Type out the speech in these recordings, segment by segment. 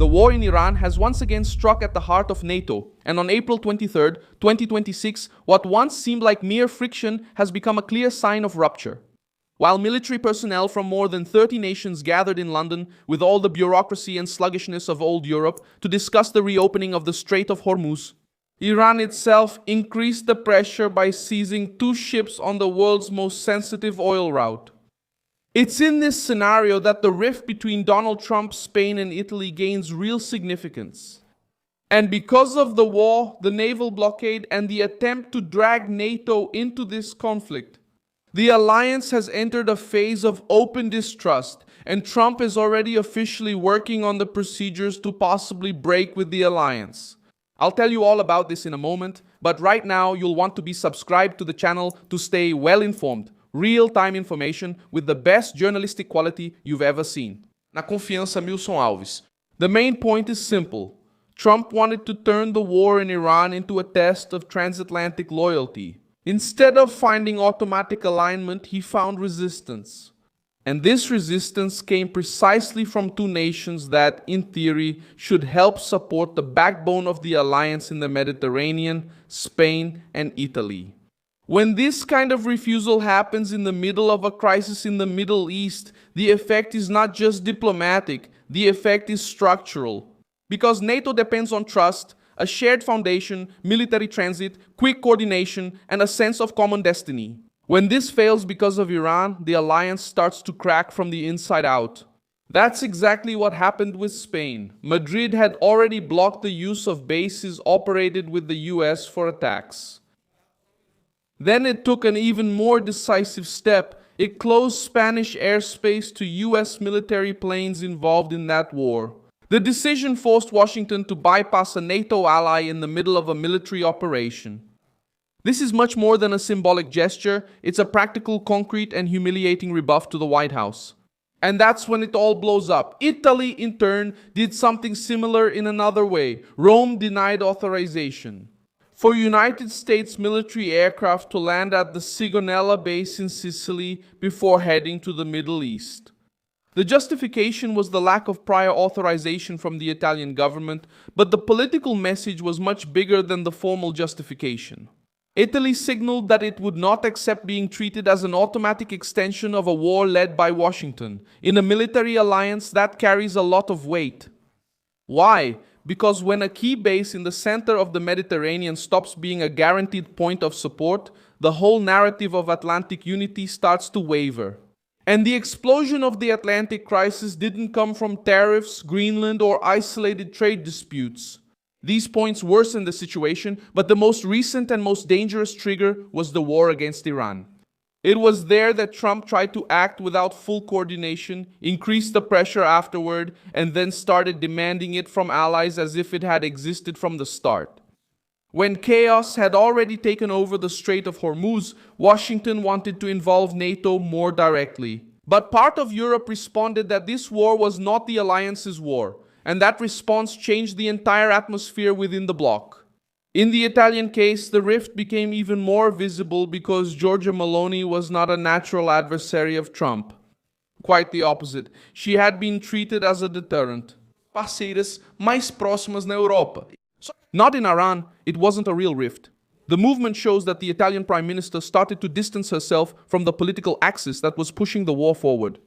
The war in Iran has once again struck at the heart of NATO, and on April 23, 2026, what once seemed like mere friction has become a clear sign of rupture. While military personnel from more than 30 nations gathered in London with all the bureaucracy and sluggishness of old Europe to discuss the reopening of the Strait of Hormuz, Iran itself increased the pressure by seizing 2 ships on the world's most sensitive oil route. It's in this scenario that the rift between Donald Trump, Spain, and Italy gains real significance. And because of the war, the naval blockade, and the attempt to drag NATO into this conflict, the alliance has entered a phase of open distrust, and Trump is already officially working on the procedures to possibly break with the alliance. I'll tell you all about this in a moment, but right now you'll want to be subscribed to the channel to stay well informed. Real-time information with the best journalistic quality you've ever seen. Na confiança, Milson Alves. The main point is simple. Trump wanted to turn the war in Iran into a test of transatlantic loyalty. Instead of finding automatic alignment, he found resistance. And this resistance came precisely from 2 nations that, in theory, should help support the backbone of the alliance in the Mediterranean, Spain and Italy. When this kind of refusal happens in the middle of a crisis in the Middle East, the effect is not just diplomatic, the effect is structural. Because NATO depends on trust, a shared foundation, military transit, quick coordination, and a sense of common destiny. When this fails because of Iran, the alliance starts to crack from the inside out. That's exactly what happened with Spain. Madrid had already blocked the use of bases operated with the US for attacks. Then it took an even more decisive step. It closed Spanish airspace to US military planes involved in that war. The decision forced Washington to bypass a NATO ally in the middle of a military operation. This is much more than a symbolic gesture, it's a practical, concrete, and humiliating rebuff to the White House. And that's when it all blows up. Italy, in turn, did something similar in another way. Rome denied authorization for United States military aircraft to land at the Sigonella base in Sicily before heading to the Middle East. The justification was the lack of prior authorization from the Italian government, but the political message was much bigger than the formal justification. Italy signaled that it would not accept being treated as an automatic extension of a war led by Washington. In a military alliance, that carries a lot of weight. Why? Because when a key base in the center of the Mediterranean stops being a guaranteed point of support, the whole narrative of Atlantic unity starts to waver. And the explosion of the Atlantic crisis didn't come from tariffs, Greenland, or isolated trade disputes. These points worsened the situation, but the most recent and most dangerous trigger was the war against Iran. It was there that Trump tried to act without full coordination, increased the pressure afterward, and then started demanding it from allies as if it had existed from the start. When chaos had already taken over the Strait of Hormuz, Washington wanted to involve NATO more directly. But part of Europe responded that this war was not the alliance's war, and that response changed the entire atmosphere within the bloc. In the Italian case, the rift became even more visible because Giorgia Meloni was not a natural adversary of Trump. Quite the opposite. She had been treated as a deterrent. Parceiras mais próximas na Europa. Not in Iran, it wasn't a real rift. The movement shows that the Italian Prime Minister started to distance herself from the political axis that was pushing the war forward.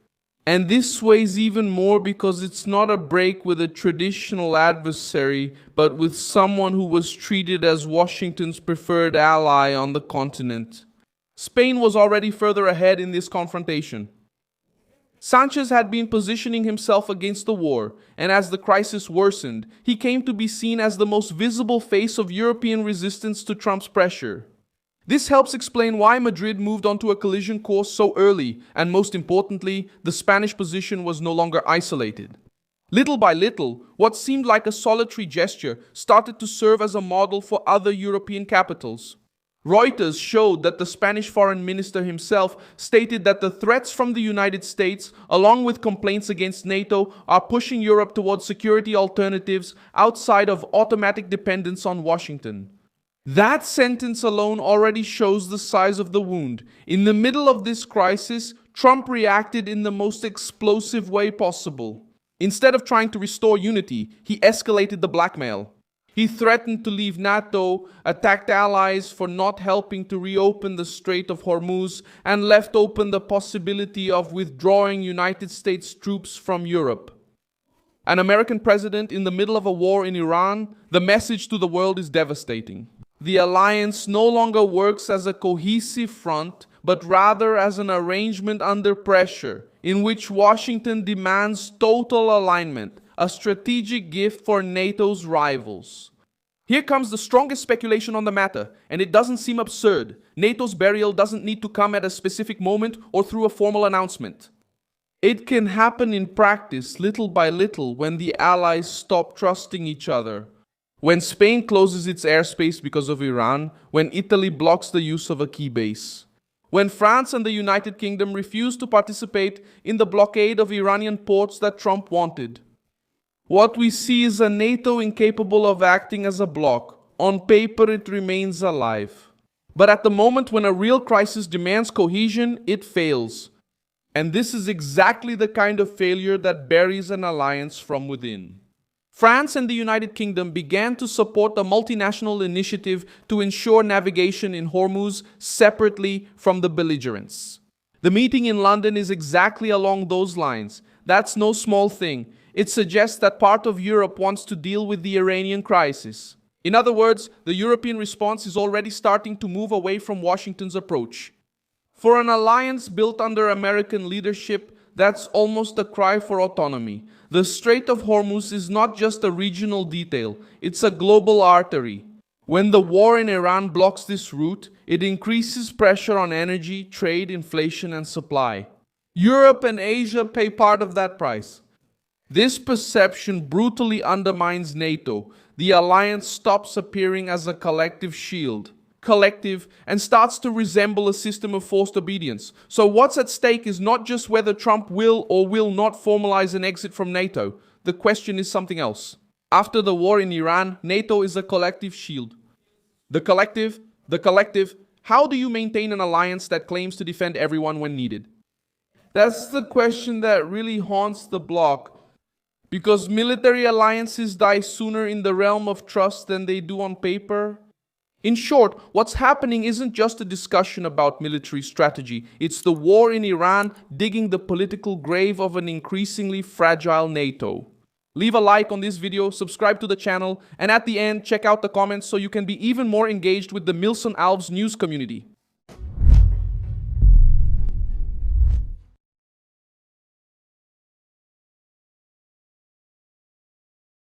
And this sways even more because it's not a break with a traditional adversary, but with someone who was treated as Washington's preferred ally on the continent. Spain was already further ahead in this confrontation. Sanchez had been positioning himself against the war, and as the crisis worsened, he came to be seen as the most visible face of European resistance to Trump's pressure. This helps explain why Madrid moved onto a collision course so early, and most importantly, the Spanish position was no longer isolated. Little by little, what seemed like a solitary gesture started to serve as a model for other European capitals. Reuters showed that the Spanish foreign minister himself stated that the threats from the United States, along with complaints against NATO, are pushing Europe towards security alternatives outside of automatic dependence on Washington. That sentence alone already shows the size of the wound. In the middle of this crisis, Trump reacted in the most explosive way possible. Instead of trying to restore unity, he escalated the blackmail. He threatened to leave NATO, attacked allies for not helping to reopen the Strait of Hormuz, and left open the possibility of withdrawing United States troops from Europe. An American president in the middle of a war in Iran, the message to the world is devastating. The alliance no longer works as a cohesive front, but rather as an arrangement under pressure, in which Washington demands total alignment, a strategic gift for NATO's rivals. Here comes the strongest speculation on the matter, and it doesn't seem absurd. NATO's burial doesn't need to come at a specific moment or through a formal announcement. It can happen in practice, little by little, when the allies stop trusting each other. When Spain closes its airspace because of Iran, when Italy blocks the use of a key base. When France and the United Kingdom refuse to participate in the blockade of Iranian ports that Trump wanted. What we see is a NATO incapable of acting as a bloc. On paper, it remains alive. But at the moment when a real crisis demands cohesion, it fails. And this is exactly the kind of failure that buries an alliance from within. France and the United Kingdom began to support the multinational initiative to ensure navigation in Hormuz separately from the belligerents. The meeting in London is exactly along those lines. That's no small thing. It suggests that part of Europe wants to deal with the Iranian crisis. In other words, the European response is already starting to move away from Washington's approach. For an alliance built under American leadership, that's almost a cry for autonomy. The Strait of Hormuz is not just a regional detail, it's a global artery. When the war in Iran blocks this route, it increases pressure on energy, trade, inflation, and supply. Europe and Asia pay part of that price. This perception brutally undermines NATO. The alliance stops appearing as a collective shield, and starts to resemble a system of forced obedience. So what's at stake is not just whether Trump will or will not formalize an exit from NATO. The question is something else. After the war in Iran, NATO is a collective shield. The collective, how do you maintain an alliance that claims to defend everyone when needed? That's the question that really haunts the bloc. Because military alliances die sooner in the realm of trust than they do on paper. In short, what's happening isn't just a discussion about military strategy. It's the war in Iran digging the political grave of an increasingly fragile NATO. Leave a like on this video, subscribe to the channel, and at the end, check out the comments so you can be even more engaged with the Milson Alves news community.